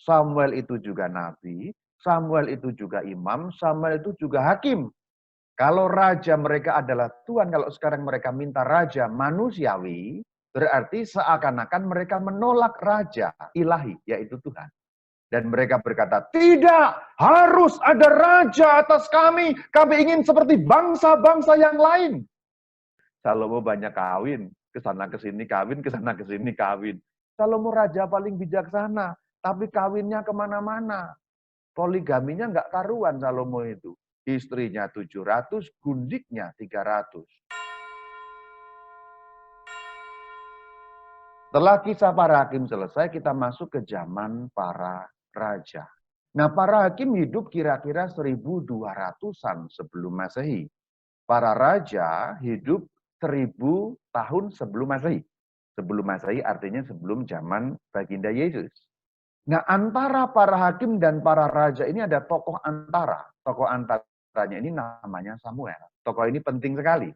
Samuel itu juga nabi, Samuel itu juga imam, Samuel itu juga hakim. Kalau raja mereka adalah Tuhan, kalau sekarang mereka minta raja manusiawi, berarti seakan-akan mereka menolak raja ilahi, yaitu Tuhan. Dan mereka berkata, tidak, harus ada raja atas kami ingin seperti bangsa-bangsa yang lain. Salomo banyak kawin, kesana kesini kawin, kesana kesini kawin. Salomo raja paling bijaksana, tapi kawinnya kemana-mana. Poligaminya nggak karuan Salomo itu. Istrinya 700, gundiknya 300. Setelah kisah para hakim selesai, kita masuk ke zaman para raja. Nah, para hakim hidup kira-kira 1200-an sebelum Masehi. Para raja hidup 1000 tahun sebelum Masehi. Sebelum Masehi artinya sebelum zaman baginda Yesus. Nah, antara para hakim dan para raja ini ada tokoh antara. Tokoh antaranya ini namanya Samuel. Tokoh ini penting sekali.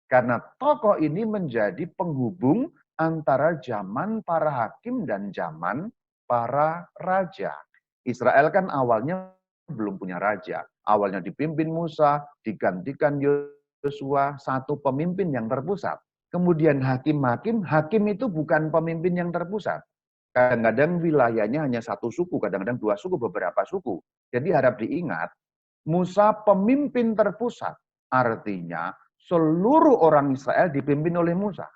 Karena tokoh ini menjadi penghubung antara zaman para hakim dan zaman para raja. Israel kan awalnya belum punya raja. Awalnya dipimpin Musa, digantikan Yosua, satu pemimpin yang terpusat. Kemudian hakim itu bukan pemimpin yang terpusat. Kadang-kadang wilayahnya hanya satu suku, kadang-kadang dua suku, beberapa suku. Jadi harap diingat, Musa pemimpin terpusat. Artinya seluruh orang Israel dipimpin oleh Musa.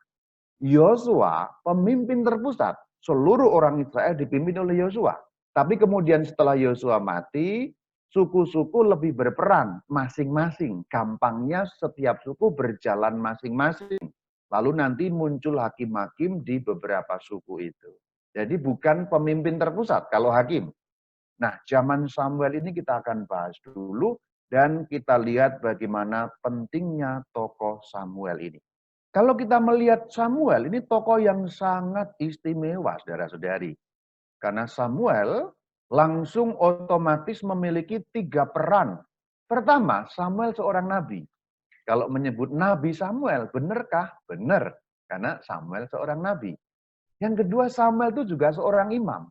Yosua pemimpin terpusat. Seluruh orang Israel dipimpin oleh Yosua. Tapi kemudian setelah Yosua mati, suku-suku lebih berperan masing-masing. Gampangnya setiap suku berjalan masing-masing. Lalu nanti muncul hakim-hakim di beberapa suku itu. Jadi bukan pemimpin terpusat kalau hakim. Nah, zaman Samuel ini kita akan bahas dulu dan kita lihat bagaimana pentingnya tokoh Samuel ini. Kalau kita melihat Samuel, ini tokoh yang sangat istimewa, saudara-saudari. Karena Samuel langsung otomatis memiliki 3 peran. Pertama, Samuel seorang nabi. Kalau menyebut Nabi Samuel, benarkah? Benar, karena Samuel seorang nabi. Yang kedua, Samuel itu juga seorang imam.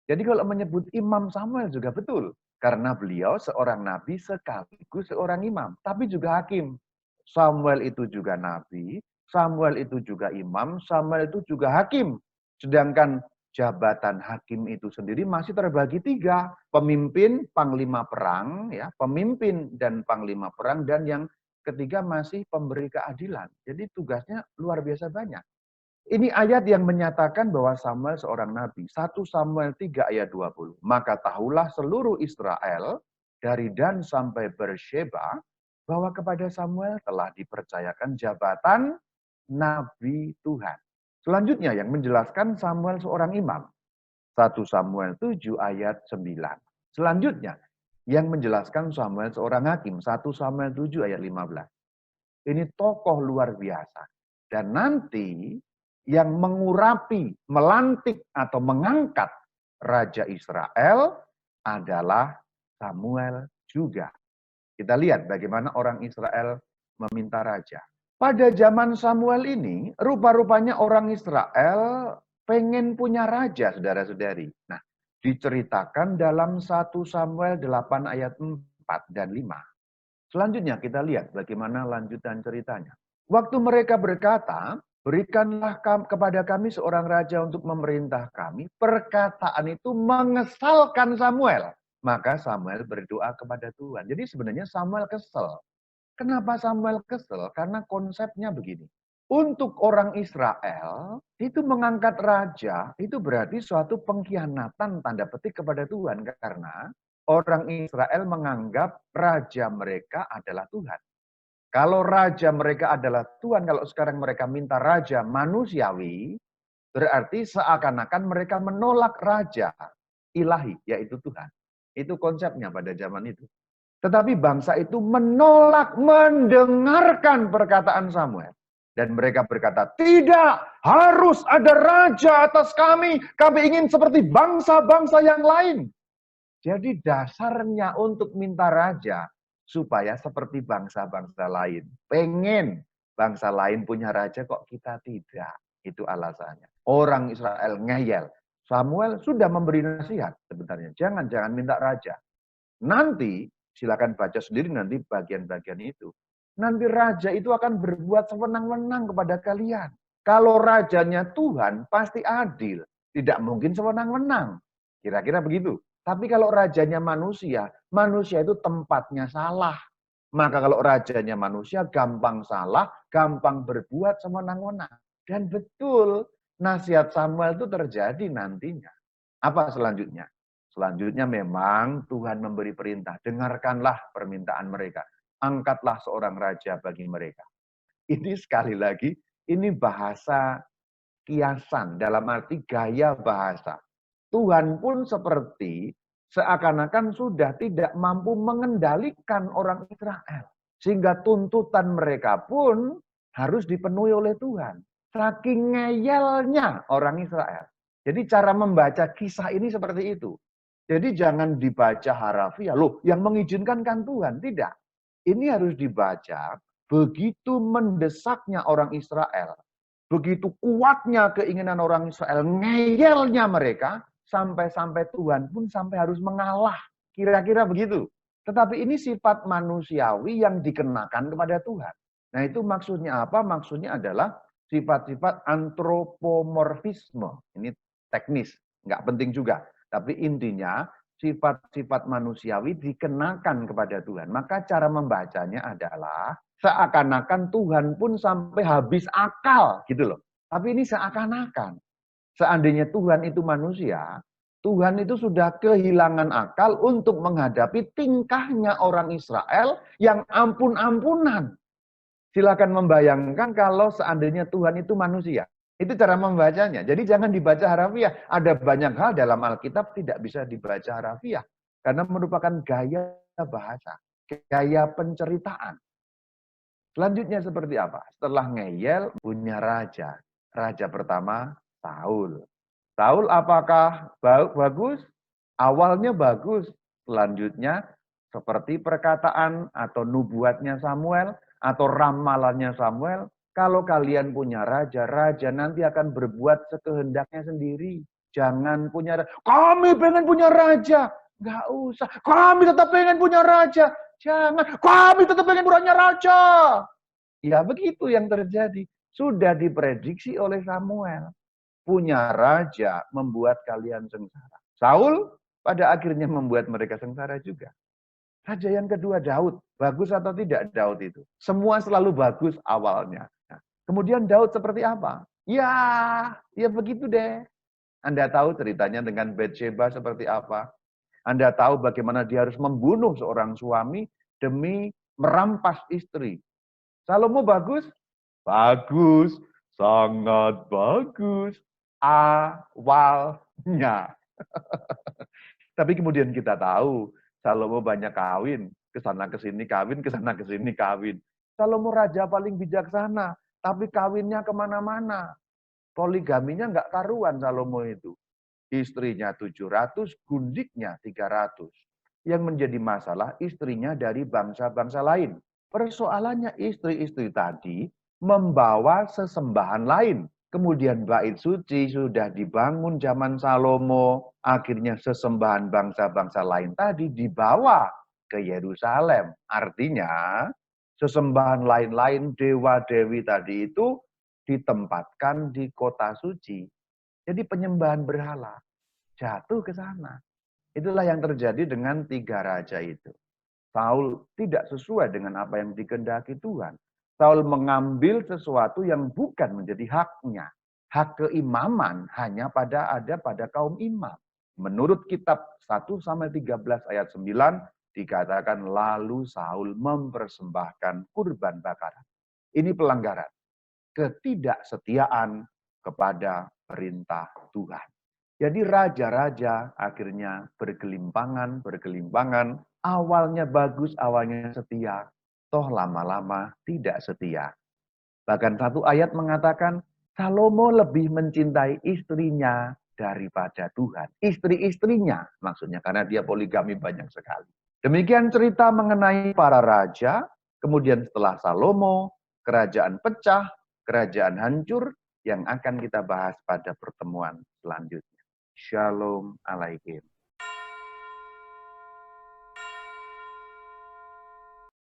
Jadi kalau menyebut Imam Samuel juga betul. Karena beliau seorang nabi sekaligus seorang imam. Tapi juga hakim. Samuel itu juga nabi, Samuel itu juga imam, Samuel itu juga hakim. Sedangkan jabatan hakim itu sendiri masih terbagi 3. Pemimpin, panglima perang, ya, pemimpin dan panglima perang, dan yang ketiga masih pemberi keadilan. Jadi tugasnya luar biasa banyak. Ini ayat yang menyatakan bahwa Samuel seorang nabi. 1 Samuel 3 ayat 20. Maka tahulah seluruh Israel dari Dan sampai Beersheba bahwa kepada Samuel telah dipercayakan jabatan nabi Tuhan. Selanjutnya yang menjelaskan Samuel seorang imam. 1 Samuel 7 ayat 9. Selanjutnya yang menjelaskan Samuel seorang hakim. 1 Samuel 7 ayat 15. Ini tokoh luar biasa. Dan nanti yang mengurapi, melantik atau mengangkat Raja Israel adalah Samuel juga. Kita lihat bagaimana orang Israel meminta raja. Pada zaman Samuel ini, rupa-rupanya orang Israel pengen punya raja, saudara-saudari. Nah, diceritakan dalam 1 Samuel 8 ayat 4 dan 5. Selanjutnya kita lihat bagaimana lanjutan ceritanya. Waktu mereka berkata, berikanlah kepada kami seorang raja untuk memerintah kami. Perkataan itu mengesalkan Samuel. Maka Samuel berdoa kepada Tuhan. Jadi sebenarnya Samuel kesel. Kenapa Samuel kesel? Karena konsepnya begini. Untuk orang Israel, itu mengangkat raja, itu berarti suatu pengkhianatan tanda petik kepada Tuhan. Karena orang Israel menganggap raja mereka adalah Tuhan. Kalau raja mereka adalah Tuhan, kalau sekarang mereka minta raja manusiawi, berarti seakan-akan mereka menolak raja ilahi, yaitu Tuhan. Itu konsepnya pada zaman itu. Tetapi bangsa itu menolak mendengarkan perkataan Samuel. Dan mereka berkata, tidak, harus ada raja atas kami ingin seperti bangsa-bangsa yang lain. Jadi dasarnya untuk minta raja, supaya seperti bangsa-bangsa lain. Pengen bangsa lain punya raja kok kita tidak. Itu alasannya. Orang Israel ngeyel. Samuel sudah memberi nasihat sebenarnya. Jangan minta raja. Nanti, silakan baca sendiri nanti bagian-bagian itu. Nanti raja itu akan berbuat sewenang-wenang kepada kalian. Kalau rajanya Tuhan, pasti adil. Tidak mungkin sewenang-wenang. Kira-kira begitu. Tapi kalau rajanya manusia, manusia itu tempatnya salah. Maka kalau rajanya manusia, gampang salah, gampang berbuat sewenang-wenang. Dan betul, nasihat Samuel itu terjadi nantinya. Apa selanjutnya? Selanjutnya memang Tuhan memberi perintah, dengarkanlah permintaan mereka. Angkatlah seorang raja bagi mereka. Ini sekali lagi, ini bahasa kiasan, dalam arti gaya bahasa. Tuhan pun seperti seakan-akan sudah tidak mampu mengendalikan orang Israel. Sehingga tuntutan mereka pun harus dipenuhi oleh Tuhan. Saking ngeyelnya orang Israel. Jadi cara membaca kisah ini seperti itu. Jadi jangan dibaca harafiah. Loh, yang mengizinkan kan Tuhan. Tidak. Ini harus dibaca begitu mendesaknya orang Israel. Begitu kuatnya keinginan orang Israel. Ngeyelnya mereka. Sampai-sampai Tuhan pun sampai harus mengalah. Kira-kira begitu. Tetapi ini sifat manusiawi yang dikenakan kepada Tuhan. Nah itu maksudnya apa? Maksudnya adalah sifat-sifat antropomorfisme. Ini teknis, nggak penting juga. Tapi intinya sifat-sifat manusiawi dikenakan kepada Tuhan. Maka cara membacanya adalah seakan-akan Tuhan pun sampai habis akal gitu loh. Tapi ini seakan-akan. Seandainya Tuhan itu manusia, Tuhan itu sudah kehilangan akal untuk menghadapi tingkahnya orang Israel yang ampun-ampunan. Silakan membayangkan kalau seandainya Tuhan itu manusia. Itu cara membacanya. Jadi jangan dibaca harafiah. Ada banyak hal dalam Alkitab tidak bisa dibaca harafiah. Karena merupakan gaya bahasa. Gaya penceritaan. Selanjutnya seperti apa? Setelah ngeyel, punya raja. Raja pertama, Saul. Saul apakah bagus? Awalnya bagus. Selanjutnya seperti perkataan atau nubuatnya Samuel atau ramalannya Samuel. Kalau kalian punya raja, raja nanti akan berbuat sekehendaknya sendiri. Jangan punya raja. Kami pengen punya raja. Nggak usah. Kami tetap pengen punya raja. Jangan. Kami tetap pengen punya raja. Ya begitu yang terjadi. Sudah diprediksi oleh Samuel. Punya raja membuat kalian sengsara. Saul pada akhirnya membuat mereka sengsara juga. Raja yang kedua Daud. Bagus atau tidak Daud itu? Semua selalu bagus awalnya. Nah, kemudian Daud seperti apa? Ya begitu deh. Anda tahu ceritanya dengan Batsheba seperti apa? Anda tahu bagaimana dia harus membunuh seorang suami demi merampas istri. Salomo bagus? Bagus. Sangat bagus. Awalnya. Tapi kemudian kita tahu, Salomo banyak kawin. Kesana kesini kawin, kesana kesini kawin. Salomo raja paling bijaksana. Tapi kawinnya kemana-mana. Poligaminya nggak karuan Salomo itu. Istrinya 700, gundiknya 300. Yang menjadi masalah istrinya dari bangsa-bangsa lain. Persoalannya istri-istri tadi membawa sesembahan lain. Kemudian bait suci sudah dibangun zaman Salomo. Akhirnya sesembahan bangsa-bangsa lain tadi dibawa ke Yerusalem. Artinya sesembahan lain-lain dewa-dewi tadi itu ditempatkan di kota suci. Jadi penyembahan berhala jatuh ke sana. Itulah yang terjadi dengan 3 raja itu. Saul tidak sesuai dengan apa yang dikehendaki Tuhan. Saul mengambil sesuatu yang bukan menjadi haknya. Hak keimaman hanya ada pada kaum imam. Menurut kitab 1-13 ayat 9 dikatakan lalu Saul mempersembahkan kurban bakaran. Ini pelanggaran. Ketidaksetiaan kepada perintah Tuhan. Jadi raja-raja akhirnya bergelimpangan. Awalnya bagus, awalnya setia. Toh lama-lama tidak setia. Bahkan satu ayat mengatakan, Salomo lebih mencintai istrinya daripada Tuhan. Istri-istrinya maksudnya, karena dia poligami banyak sekali. Demikian cerita mengenai para raja. Kemudian setelah Salomo, kerajaan pecah, kerajaan hancur, yang akan kita bahas pada pertemuan selanjutnya. Shalom Alaikum.